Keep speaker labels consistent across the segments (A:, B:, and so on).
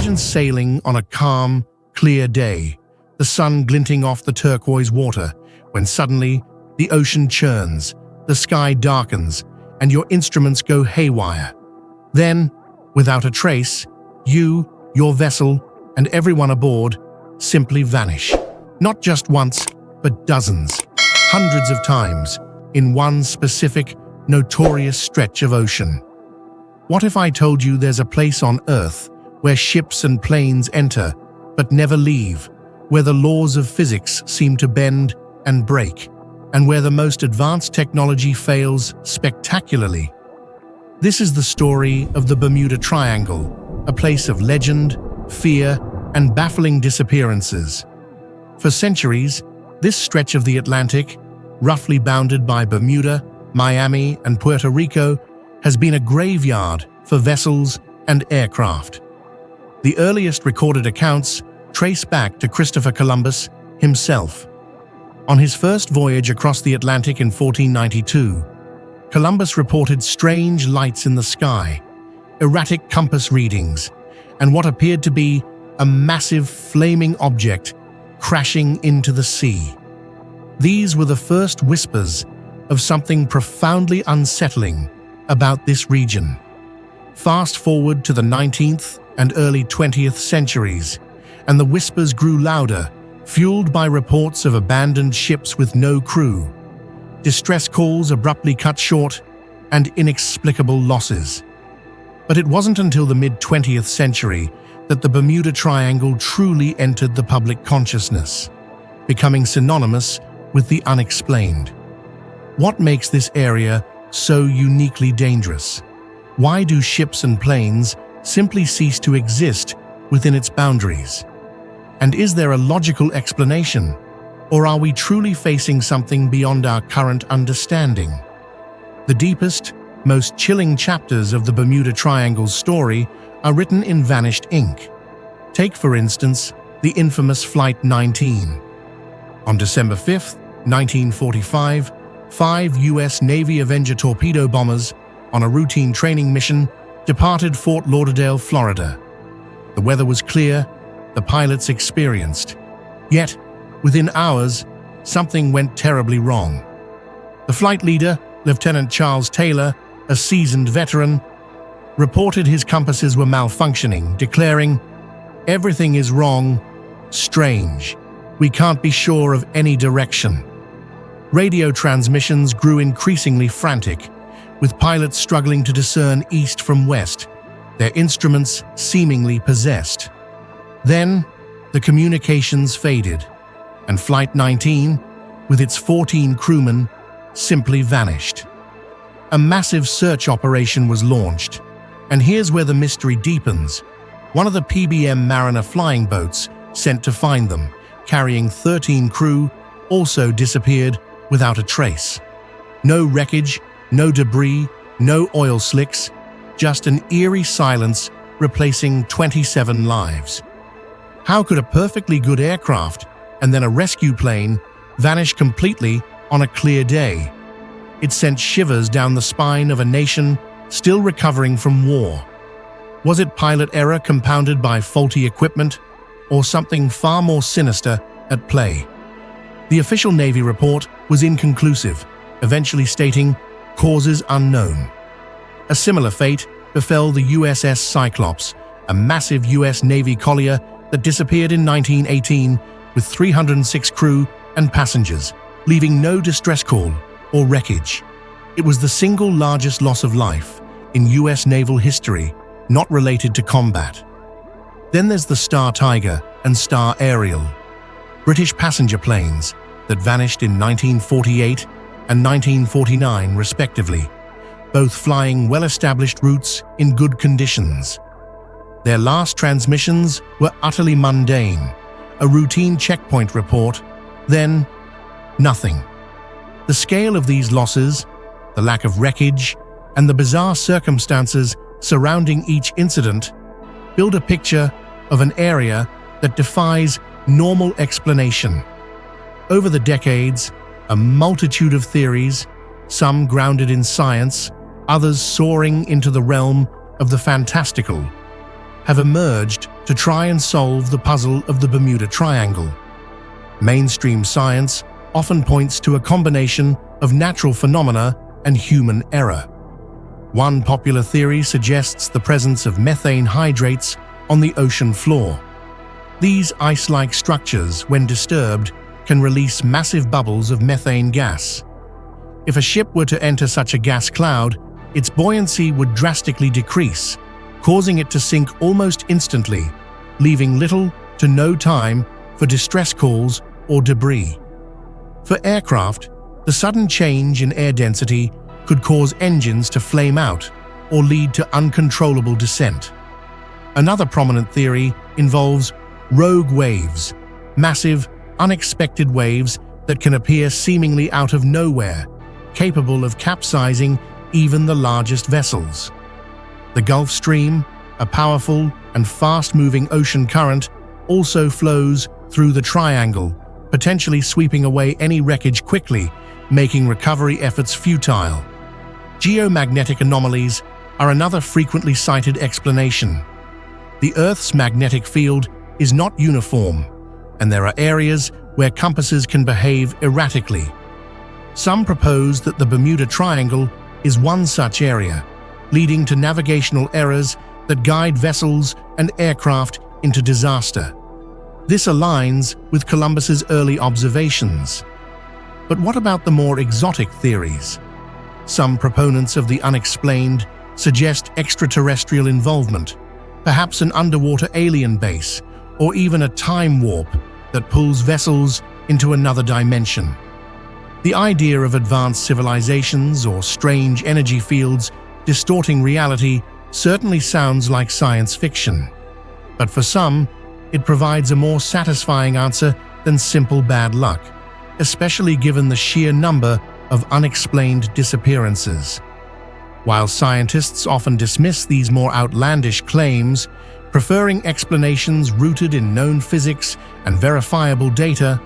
A: Imagine sailing on a calm, clear day, the sun glinting off the turquoise water, when suddenly the ocean churns, the sky darkens, and your instruments go haywire. Then, without a trace, you, your vessel, and everyone aboard simply vanish. Not just once, but dozens, hundreds of times, in one specific, notorious stretch of ocean. What if I told you there's a place on Earth where ships and planes enter but never leave, where the laws of physics seem to bend and break, and where the most advanced technology fails spectacularly? This is the story of the Bermuda Triangle, a place of legend, fear, and baffling disappearances. For centuries, this stretch of the Atlantic, roughly bounded by Bermuda, Miami, and Puerto Rico, has been a graveyard for vessels and aircraft. The earliest recorded accounts trace back to Christopher Columbus himself. On his first voyage across the Atlantic in 1492, Columbus reported strange lights in the sky, erratic compass readings, and what appeared to be a massive flaming object crashing into the sea. These were the first whispers of something profoundly unsettling about this region. Fast forward to the 19th and early 20th centuries, and the whispers grew louder, fueled by reports of abandoned ships with no crew, distress calls abruptly cut short, and inexplicable losses. But it wasn't until the mid-20th century that the Bermuda Triangle truly entered the public consciousness, becoming synonymous with the unexplained. What makes this area so uniquely dangerous? Why do ships and planes simply cease to exist within its boundaries? And is there a logical explanation, or are we truly facing something beyond our current understanding? The deepest, most chilling chapters of the Bermuda Triangle's story are written in vanished ink. Take, for instance, the infamous Flight 19. On December 5, 1945, 5 U.S. Navy Avenger torpedo bombers, on a routine training mission, departed Fort Lauderdale, Florida. The weather was clear, the pilots experienced. Yet, within hours, something went terribly wrong. The flight leader, Lieutenant Charles Taylor, a seasoned veteran, reported his compasses were malfunctioning, declaring, "Everything is wrong, strange. We can't be sure of any direction." Radio transmissions grew increasingly frantic, with pilots struggling to discern east from west, their instruments seemingly possessed. Then, the communications faded, and Flight 19, with its 14 crewmen, simply vanished. A massive search operation was launched, and here's where the mystery deepens. One of the PBM Mariner flying boats sent to find them, carrying 13 crew, also disappeared without a trace. No wreckage, no debris, no oil slicks, just an eerie silence replacing 27 lives. How could a perfectly good aircraft and then a rescue plane vanish completely on a clear day? It sent shivers down the spine of a nation still recovering from war. Was it pilot error compounded by faulty equipment, or something far more sinister at play? The official Navy report was inconclusive, eventually stating causes unknown. A similar fate befell the USS Cyclops, a massive US Navy collier that disappeared in 1918 with 306 crew and passengers, leaving no distress call or wreckage. It was the single largest loss of life in US naval history, not related to combat. Then there's the Star Tiger and Star Ariel, British passenger planes that vanished in 1948 and 1949 respectively, both flying well-established routes in good conditions. Their last transmissions were utterly mundane, a routine checkpoint report, then nothing. The scale of these losses, the lack of wreckage, and the bizarre circumstances surrounding each incident build a picture of an area that defies normal explanation. Over the decades, a multitude of theories, some grounded in science, others soaring into the realm of the fantastical, have emerged to try and solve the puzzle of the Bermuda Triangle. Mainstream science often points to a combination of natural phenomena and human error. One popular theory suggests the presence of methane hydrates on the ocean floor. These ice-like structures, when disturbed, can release massive bubbles of methane gas. If a ship were to enter such a gas cloud, its buoyancy would drastically decrease, causing it to sink almost instantly, leaving little to no time for distress calls or debris. For aircraft, the sudden change in air density could cause engines to flame out or lead to uncontrollable descent. Another prominent theory involves rogue waves, massive, unexpected waves that can appear seemingly out of nowhere, capable of capsizing even the largest vessels. The Gulf Stream, a powerful and fast-moving ocean current, also flows through the triangle, potentially sweeping away any wreckage quickly, making recovery efforts futile. Geomagnetic anomalies are another frequently cited explanation. The Earth's magnetic field is not uniform, and there are areas where compasses can behave erratically. Some propose that the Bermuda Triangle is one such area, leading to navigational errors that guide vessels and aircraft into disaster. This aligns with Columbus's early observations. But what about the more exotic theories? Some proponents of the unexplained suggest extraterrestrial involvement, perhaps an underwater alien base, or even a time warp that pulls vessels into another dimension. The idea of advanced civilizations or strange energy fields distorting reality certainly sounds like science fiction. But for some, it provides a more satisfying answer than simple bad luck, especially given the sheer number of unexplained disappearances. While scientists often dismiss these more outlandish claims, preferring explanations rooted in known physics and verifiable data,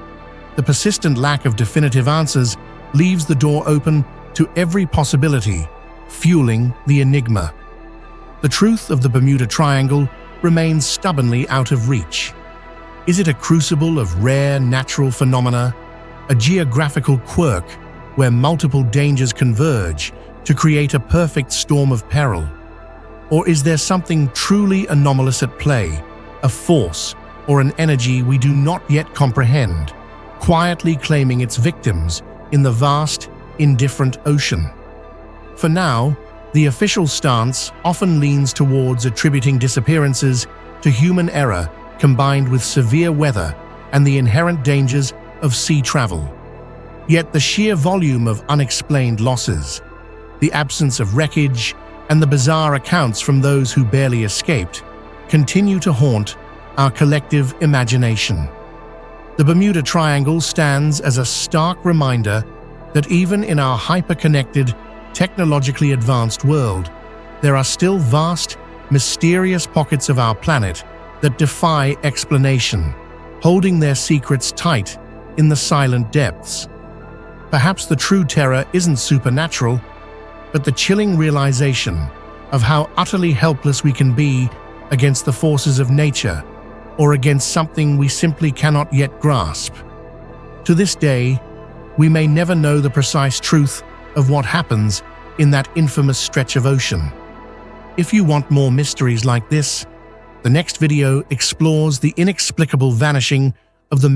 A: the persistent lack of definitive answers leaves the door open to every possibility, fueling the enigma. The truth of the Bermuda Triangle remains stubbornly out of reach. Is it a crucible of rare natural phenomena, a geographical quirk where multiple dangers converge to create a perfect storm of peril? Or is there something truly anomalous at play, a force or an energy we do not yet comprehend, quietly claiming its victims in the vast, indifferent ocean? For now, the official stance often leans towards attributing disappearances to human error combined with severe weather and the inherent dangers of sea travel. Yet the sheer volume of unexplained losses, the absence of wreckage, and the bizarre accounts from those who barely escaped continue to haunt our collective imagination. The Bermuda Triangle stands as a stark reminder that even in our hyper-connected, technologically advanced world, there are still vast, mysterious pockets of our planet that defy explanation, holding their secrets tight in the silent depths. Perhaps the true terror isn't supernatural, but the chilling realization of how utterly helpless we can be against the forces of nature or against something we simply cannot yet grasp. To this day, we may never know the precise truth of what happens in that infamous stretch of ocean. If you want more mysteries like this, the next video explores the inexplicable vanishing of the